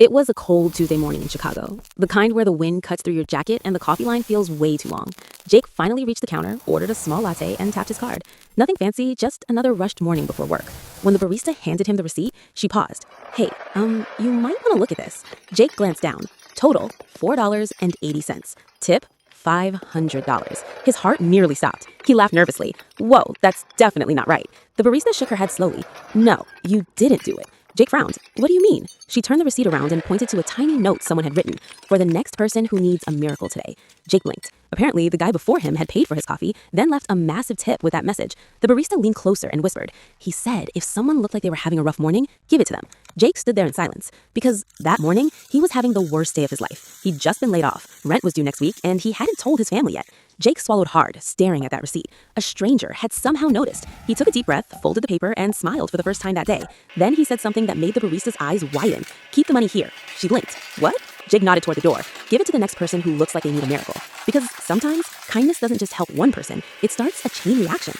It was a cold Tuesday morning in Chicago, the kind where the wind cuts through your jacket and the coffee line feels way too long. Jake finally reached the counter, ordered a small latte, and tapped his card. Nothing fancy, just another rushed morning before work. When the barista handed him the receipt, she paused. Hey, you might want to look at this. Jake glanced down. Total, $4.80. Tip, $500. His heart nearly stopped. He laughed nervously. Whoa, that's definitely not right. The barista shook her head slowly. No, you didn't do it. Jake frowned. What do you mean? She turned the receipt around and pointed to a tiny note someone had written. For the next person who needs a miracle today. Jake blinked. Apparently, the guy before him had paid for his coffee, then left a massive tip with that message. The barista leaned closer and whispered. He said if someone looked like they were having a rough morning, give it to them. Jake stood there in silence. Because that morning, he was having the worst day of his life. He'd just been laid off. Rent was due next week, and he hadn't told his family yet. Jake swallowed hard, staring at that receipt. A stranger had somehow noticed. He took a deep breath, folded the paper, and smiled for the first time that day. Then he said something that made the barista's eyes widen. Keep the money here. She blinked. What? Jake nodded toward the door. Give it to the next person who looks like they need a miracle. Because sometimes, kindness doesn't just help one person, it starts a chain reaction.